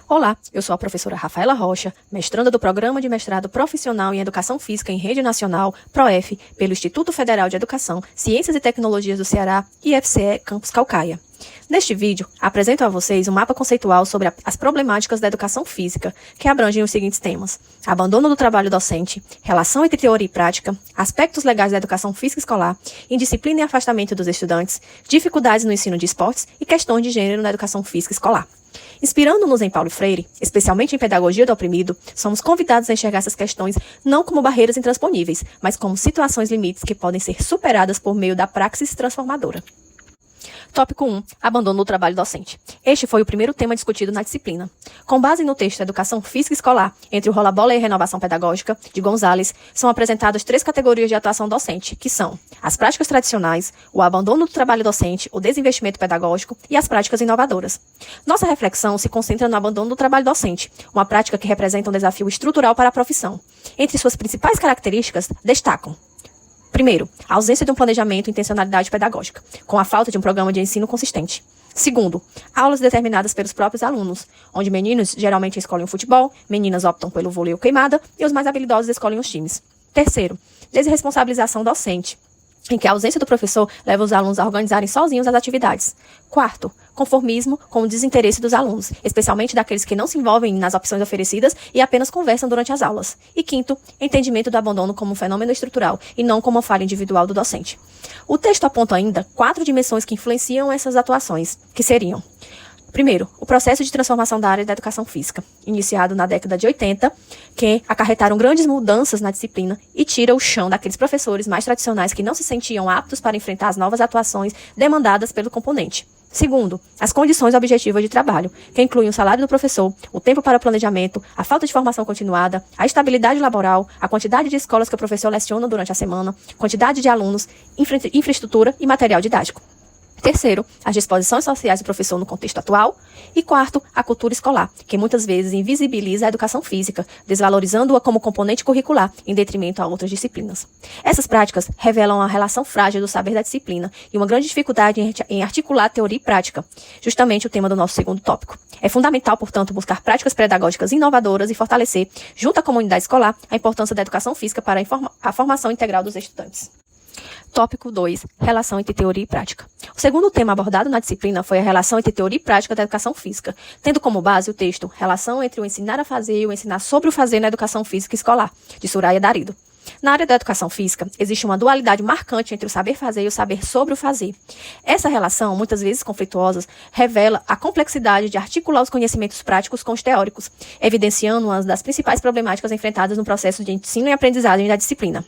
Olá, eu sou a professora Rafaela Rocha, mestranda do Programa de Mestrado Profissional em Educação Física em Rede Nacional, PROEF, pelo Instituto Federal de Educação, Ciências e Tecnologias do Ceará, IFCE Campus Caucaia. Neste vídeo, apresento a vocês um mapa conceitual sobre as problemáticas da educação física, que abrangem os seguintes temas: abandono do trabalho docente, relação entre teoria e prática, aspectos legais da educação física escolar, indisciplina e afastamento dos estudantes, dificuldades no ensino de esportes e questões de gênero na educação física escolar. Inspirando-nos em Paulo Freire, especialmente em Pedagogia do Oprimido, somos convidados a enxergar essas questões não como barreiras intransponíveis, mas como situações limites que podem ser superadas por meio da praxis transformadora. Tópico 1. Abandono do trabalho docente. Este foi o primeiro tema discutido na disciplina. Com base no texto Educação Física Escolar, entre o Rola-Bola e a Renovação Pedagógica, de Gonzalez, são apresentadas 3 categorias de atuação docente, que são as práticas tradicionais, o abandono do trabalho docente, o desinvestimento pedagógico e as práticas inovadoras. Nossa reflexão se concentra no abandono do trabalho docente, uma prática que representa um desafio estrutural para a profissão. Entre suas principais características, destacam: primeiro, a ausência de um planejamento e intencionalidade pedagógica, com a falta de um programa de ensino consistente. Segundo, aulas determinadas pelos próprios alunos, onde meninos geralmente escolhem o futebol, meninas optam pelo vôlei ou queimada e os mais habilidosos escolhem os times. Terceiro, desresponsabilização docente, em que a ausência do professor leva os alunos a organizarem sozinhos as atividades. Quarto, conformismo com o desinteresse dos alunos, especialmente daqueles que não se envolvem nas opções oferecidas e apenas conversam durante as aulas. E quinto, entendimento do abandono como um fenômeno estrutural e não como uma falha individual do docente. O texto aponta ainda 4 dimensões que influenciam essas atuações, que seriam: primeiro, o processo de transformação da área da educação física, iniciado na década de 80, que acarretaram grandes mudanças na disciplina e tira o chão daqueles professores mais tradicionais que não se sentiam aptos para enfrentar as novas atuações demandadas pelo componente. Segundo, as condições objetivas de trabalho, que incluem o salário do professor, o tempo para o planejamento, a falta de formação continuada, a estabilidade laboral, a quantidade de escolas que o professor leciona durante a semana, quantidade de alunos, infraestrutura e material didático. Terceiro, as disposições sociais do professor no contexto atual. E quarto, a cultura escolar, que muitas vezes invisibiliza a educação física, desvalorizando-a como componente curricular, em detrimento a outras disciplinas. Essas práticas revelam a relação frágil do saber da disciplina e uma grande dificuldade em articular teoria e prática, justamente o tema do nosso segundo tópico. É fundamental, portanto, buscar práticas pedagógicas inovadoras e fortalecer, junto à comunidade escolar, a importância da educação física para a formação integral dos estudantes. Tópico 2. Relação entre teoria e prática. O segundo tema abordado na disciplina foi a relação entre teoria e prática da educação física, tendo como base o texto Relação entre o ensinar a fazer e o ensinar sobre o fazer na educação física escolar, de Suraya Darido. Na área da educação física, existe uma dualidade marcante entre o saber fazer e o saber sobre o fazer. Essa relação, muitas vezes conflituosa, revela a complexidade de articular os conhecimentos práticos com os teóricos, evidenciando uma das principais problemáticas enfrentadas no processo de ensino e aprendizagem da disciplina.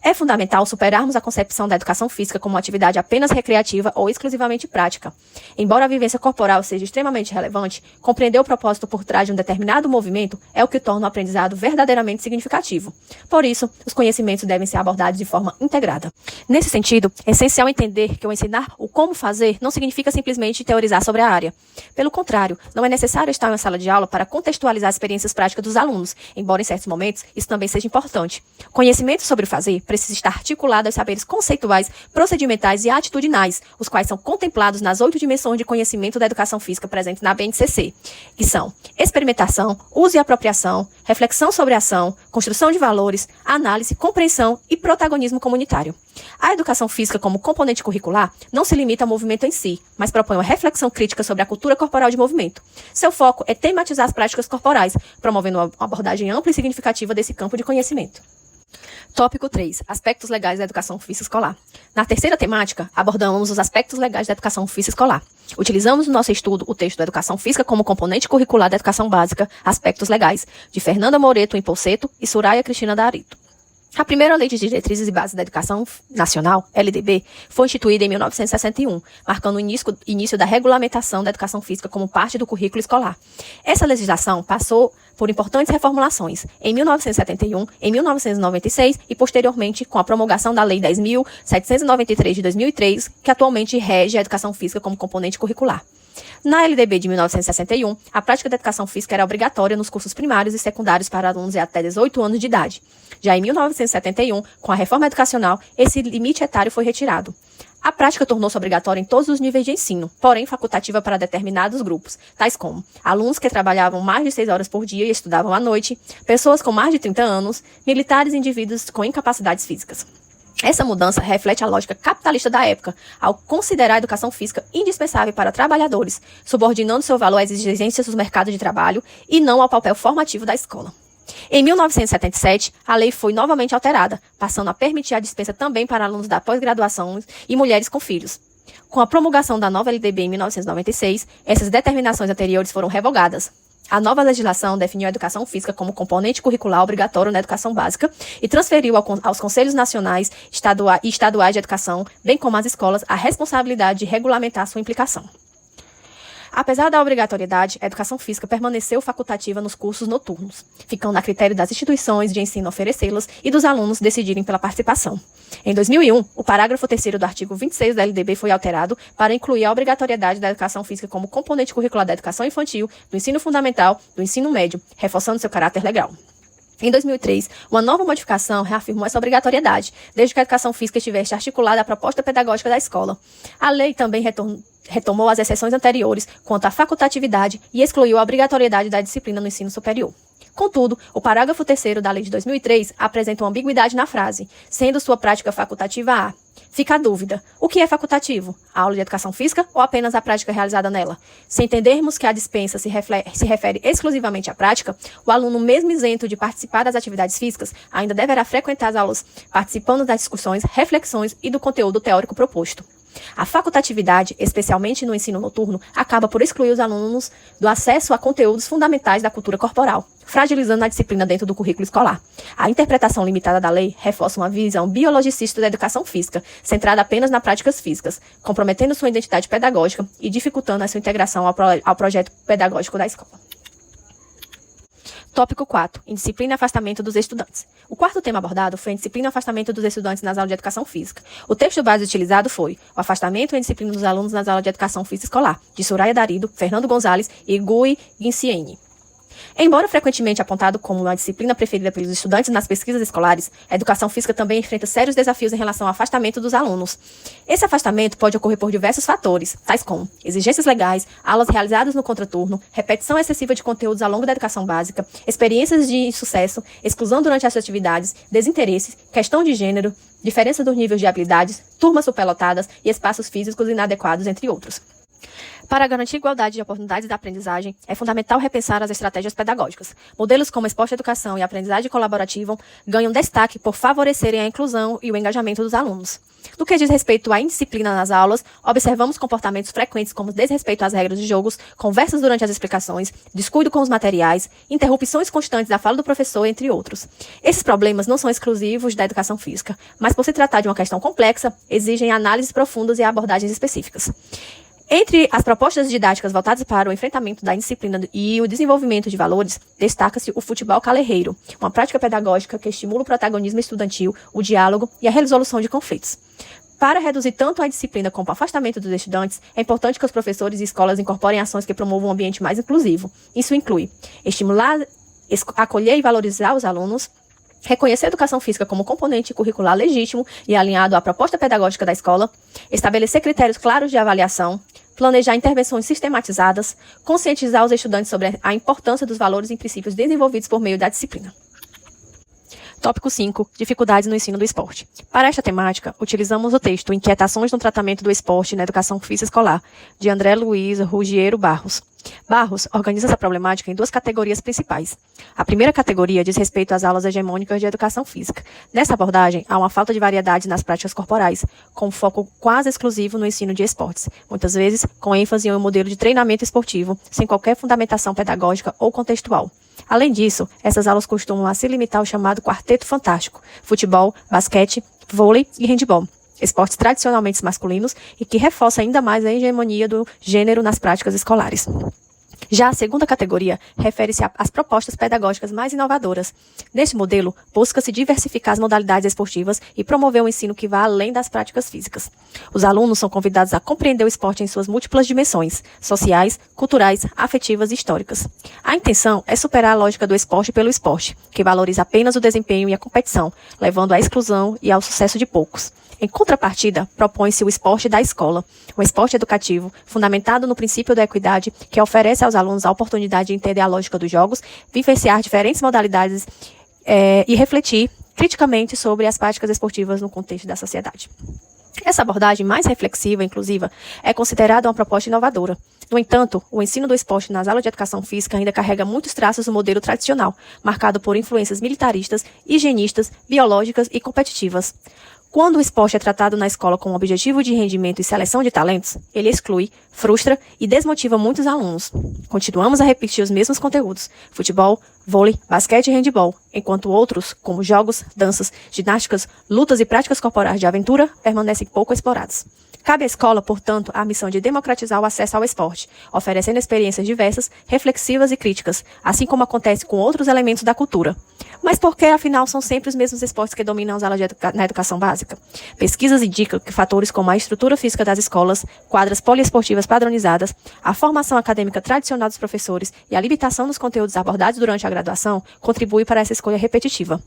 É fundamental superarmos a concepção da educação física como uma atividade apenas recreativa ou exclusivamente prática. Embora a vivência corporal seja extremamente relevante, compreender o propósito por trás de um determinado movimento é o que torna o aprendizado verdadeiramente significativo. Por isso, os conhecimentos devem ser abordados de forma integrada. Nesse sentido, é essencial entender que o ensinar o como fazer não significa simplesmente teorizar sobre a área. Pelo contrário, não é necessário estar em uma sala de aula para contextualizar as experiências práticas dos alunos, embora em certos momentos isso também seja importante. Conhecimento sobre o fazer precisa estar articulado aos saberes conceituais, procedimentais e atitudinais, os quais são contemplados nas 8 dimensões de conhecimento da educação física presentes na BNCC, que são experimentação, uso e apropriação, reflexão sobre a ação, construção de valores, análise, compreensão e protagonismo comunitário. A educação física como componente curricular não se limita ao movimento em si, mas propõe uma reflexão crítica sobre a cultura corporal de movimento. Seu foco é tematizar as práticas corporais, promovendo uma abordagem ampla e significativa desse campo de conhecimento. Tópico 3. Aspectos legais da educação física escolar. Na terceira temática, abordamos os aspectos legais da educação física escolar. Utilizamos no nosso estudo o texto da Educação Física como componente curricular da educação básica, Aspectos Legais, de Fernanda Moreto Impolseto e Suraya Cristina Darido. A primeira Lei de Diretrizes e Bases da Educação Nacional, LDB, foi instituída em 1961, marcando o início da regulamentação da educação física como parte do currículo escolar. Essa legislação passou por importantes reformulações em 1971, em 1996 e, posteriormente, com a promulgação da Lei 10.793 de 2003, que atualmente rege a educação física como componente curricular. Na LDB de 1961, a prática da educação física era obrigatória nos cursos primários e secundários para alunos de até 18 anos de idade. Já em 1971, com a reforma educacional, esse limite etário foi retirado. A prática tornou-se obrigatória em todos os níveis de ensino, porém facultativa para determinados grupos, tais como alunos que trabalhavam mais de 6 horas por dia e estudavam à noite, pessoas com mais de 30 anos, militares e indivíduos com incapacidades físicas. Essa mudança reflete a lógica capitalista da época, ao considerar a educação física indispensável para trabalhadores, subordinando seu valor às exigências do mercado de trabalho e não ao papel formativo da escola. Em 1977, a lei foi novamente alterada, passando a permitir a dispensa também para alunos da pós-graduação e mulheres com filhos. Com a promulgação da nova LDB em 1996, essas determinações anteriores foram revogadas. A nova legislação definiu a educação física como componente curricular obrigatório na educação básica e transferiu aos Conselhos Nacionais e Estaduais de Educação, bem como às escolas, a responsabilidade de regulamentar sua implicação. Apesar da obrigatoriedade, a educação física permaneceu facultativa nos cursos noturnos, ficando a critério das instituições de ensino oferecê-las e dos alunos decidirem pela participação. Em 2001, o parágrafo 3º do artigo 26 da LDB foi alterado para incluir a obrigatoriedade da educação física como componente curricular da educação infantil, do ensino fundamental, do ensino médio, reforçando seu caráter legal. Em 2003, uma nova modificação reafirmou essa obrigatoriedade, desde que a educação física estivesse articulada à proposta pedagógica da escola. A lei também retomou as exceções anteriores quanto à facultatividade e excluiu a obrigatoriedade da disciplina no ensino superior. Contudo, o parágrafo 3º da lei de 2003 apresenta uma ambiguidade na frase, sendo sua prática facultativa A. Fica a dúvida, o que é facultativo? A aula de educação física ou apenas a prática realizada nela? Se entendermos que a dispensa se refere exclusivamente à prática, o aluno, mesmo isento de participar das atividades físicas, ainda deverá frequentar as aulas, participando das discussões, reflexões e do conteúdo teórico proposto. A facultatividade, especialmente no ensino noturno, acaba por excluir os alunos do acesso a conteúdos fundamentais da cultura corporal, fragilizando a disciplina dentro do currículo escolar. A interpretação limitada da lei reforça uma visão biologicista da educação física, centrada apenas nas práticas físicas, comprometendo sua identidade pedagógica e dificultando a sua integração ao projeto pedagógico da escola. Tópico 4. Indisciplina e afastamento dos estudantes. O quarto tema abordado foi a indisciplina e afastamento dos estudantes nas aulas de educação física. O texto base utilizado foi o afastamento e a indisciplina dos alunos nas aulas de educação física escolar, de Soraya Darido, Fernando Gonzalez e Gui Guincieni. Embora frequentemente apontado como a disciplina preferida pelos estudantes nas pesquisas escolares, a educação física também enfrenta sérios desafios em relação ao afastamento dos alunos. Esse afastamento pode ocorrer por diversos fatores, tais como exigências legais, aulas realizadas no contraturno, repetição excessiva de conteúdos ao longo da educação básica, experiências de insucesso, exclusão durante as atividades, desinteresses, questão de gênero, diferença dos níveis de habilidades, turmas superlotadas e espaços físicos inadequados, entre outros. Para garantir igualdade de oportunidades de aprendizagem, é fundamental repensar as estratégias pedagógicas. Modelos como Esporte Educação e Aprendizagem Colaborativa ganham destaque por favorecerem a inclusão e o engajamento dos alunos. No que diz respeito à indisciplina nas aulas, observamos comportamentos frequentes como desrespeito às regras de jogos, conversas durante as explicações, descuido com os materiais, interrupções constantes da fala do professor, entre outros. Esses problemas não são exclusivos da educação física, mas por se tratar de uma questão complexa, exigem análises profundas e abordagens específicas. Entre as propostas didáticas voltadas para o enfrentamento da indisciplina e o desenvolvimento de valores, destaca-se o futebol calerreiro, uma prática pedagógica que estimula o protagonismo estudantil, o diálogo e a resolução de conflitos. Para reduzir tanto a disciplina como o afastamento dos estudantes, é importante que os professores e escolas incorporem ações que promovam um ambiente mais inclusivo. Isso inclui estimular, acolher e valorizar os alunos, reconhecer a educação física como componente curricular legítimo e alinhado à proposta pedagógica da escola, estabelecer critérios claros de avaliação, planejar intervenções sistematizadas, conscientizar os estudantes sobre a importância dos valores e princípios desenvolvidos por meio da disciplina. Tópico 5. Dificuldades no ensino do esporte. Para esta temática, utilizamos o texto Inquietações no Tratamento do Esporte na Educação Física Escolar, de André Luiz Ruggiero Barros. Barros organiza essa problemática em duas categorias principais. A primeira categoria diz respeito às aulas hegemônicas de educação física. Nessa abordagem, há uma falta de variedade nas práticas corporais, com foco quase exclusivo no ensino de esportes, muitas vezes com ênfase em um modelo de treinamento esportivo, sem qualquer fundamentação pedagógica ou contextual. Além disso, essas aulas costumam se limitar ao chamado quarteto fantástico: futebol, basquete, vôlei e handebol. Esportes tradicionalmente masculinos e que reforça ainda mais a hegemonia do gênero nas práticas escolares. Já a segunda categoria refere-se às propostas pedagógicas mais inovadoras. Neste modelo, busca-se diversificar as modalidades esportivas e promover um ensino que vá além das práticas físicas. Os alunos são convidados a compreender o esporte em suas múltiplas dimensões, sociais, culturais, afetivas e históricas. A intenção é superar a lógica do esporte pelo esporte, que valoriza apenas o desempenho e a competição, levando à exclusão e ao sucesso de poucos. Em contrapartida, propõe-se o esporte da escola, um esporte educativo fundamentado no princípio da equidade, que oferece aos alunos a oportunidade de entender a lógica dos jogos, vivenciar diferentes modalidades e refletir criticamente sobre as práticas esportivas no contexto da sociedade. Essa abordagem mais reflexiva e inclusiva é considerada uma proposta inovadora. No entanto, o ensino do esporte nas aulas de educação física ainda carrega muitos traços do modelo tradicional, marcado por influências militaristas, higienistas, biológicas e competitivas. Quando o esporte é tratado na escola com o objetivo de rendimento e seleção de talentos, ele exclui, frustra e desmotiva muitos alunos. Continuamos a repetir os mesmos conteúdos: futebol, vôlei, basquete e handebol, enquanto outros, como jogos, danças, ginásticas, lutas e práticas corporais de aventura, permanecem pouco explorados. Cabe à escola, portanto, a missão de democratizar o acesso ao esporte, oferecendo experiências diversas, reflexivas e críticas, assim como acontece com outros elementos da cultura. Mas por que, afinal, são sempre os mesmos esportes que dominam as aulas na educação básica? Pesquisas indicam que fatores como a estrutura física das escolas, quadras poliesportivas padronizadas, a formação acadêmica tradicional dos professores e a limitação dos conteúdos abordados durante a graduação contribuem para essa escolha repetitiva.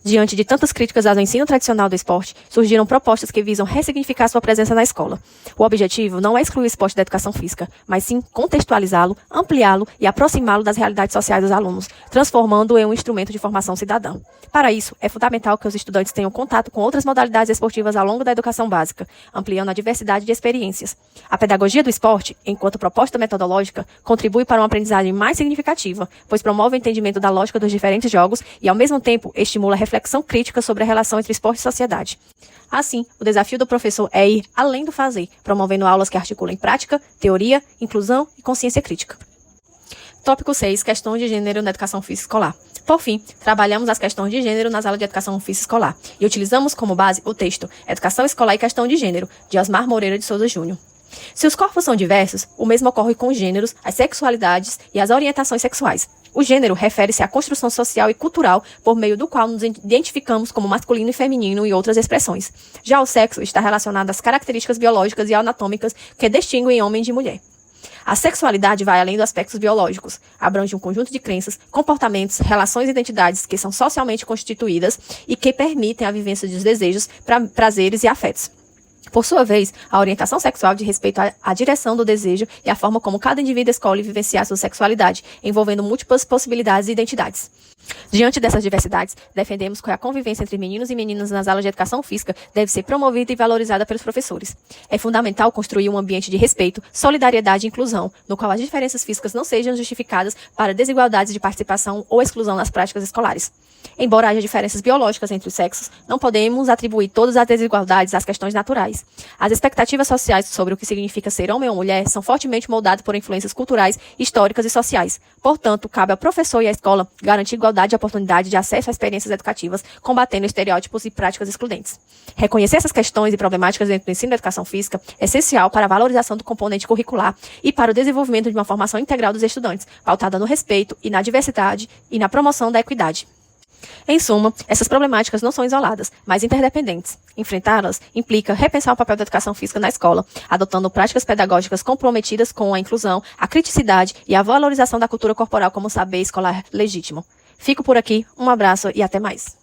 Diante de tantas críticas ao ensino tradicional do esporte, surgiram propostas que visam ressignificar sua presença na escola. O objetivo não é excluir o esporte da educação física, mas sim contextualizá-lo, ampliá-lo e aproximá-lo das realidades sociais dos alunos, transformando-o em um instrumento de formação cidadã. Para isso, é fundamental que os estudantes tenham contato com outras modalidades esportivas ao longo da educação básica, ampliando a diversidade de experiências. A pedagogia do esporte, enquanto proposta metodológica, contribui para uma aprendizagem mais significativa, pois promove o entendimento da lógica dos diferentes jogos e, ao mesmo tempo, estimula a reflexão crítica sobre a relação entre esporte e sociedade. Assim, o desafio do professor é ir além do fazer, promovendo aulas que articulem prática, teoria, inclusão e consciência crítica. Tópico 6. Questões de gênero na educação física escolar. Por fim, trabalhamos as questões de gênero nas aulas de educação física escolar e utilizamos como base o texto Educação Escolar e Questão de Gênero, de Osmar Moreira de Souza Júnior. Se os corpos são diversos, o mesmo ocorre com os gêneros, as sexualidades e as orientações sexuais. O gênero refere-se à construção social e cultural por meio do qual nos identificamos como masculino e feminino e outras expressões. Já o sexo está relacionado às características biológicas e anatômicas que distinguem homem de mulher. A sexualidade vai além dos aspectos biológicos, abrange um conjunto de crenças, comportamentos, relações e identidades que são socialmente constituídas e que permitem a vivência dos desejos, prazeres e afetos. Por sua vez, a orientação sexual diz respeito à direção do desejo e à forma como cada indivíduo escolhe vivenciar sua sexualidade, envolvendo múltiplas possibilidades e identidades. Diante dessas diversidades, defendemos que a convivência entre meninos e meninas nas aulas de educação física deve ser promovida e valorizada pelos professores. É fundamental construir um ambiente de respeito, solidariedade e inclusão, no qual as diferenças físicas não sejam justificadas para desigualdades de participação ou exclusão nas práticas escolares. Embora haja diferenças biológicas entre os sexos, não podemos atribuir todas as desigualdades às questões naturais. As expectativas sociais sobre o que significa ser homem ou mulher são fortemente moldadas por influências culturais, históricas e sociais. Portanto, cabe ao professor e à escola garantir igualdade de oportunidade de acesso a experiências educativas, combatendo estereótipos e práticas excludentes. Reconhecer essas questões e problemáticas dentro do ensino da educação física é essencial para a valorização do componente curricular e para o desenvolvimento de uma formação integral dos estudantes, pautada no respeito e na diversidade e na promoção da equidade. Em suma, essas problemáticas não são isoladas, mas interdependentes. Enfrentá-las implica repensar o papel da educação física na escola, adotando práticas pedagógicas comprometidas com a inclusão, a criticidade e a valorização da cultura corporal como saber escolar legítimo. Fico por aqui, um abraço e até mais.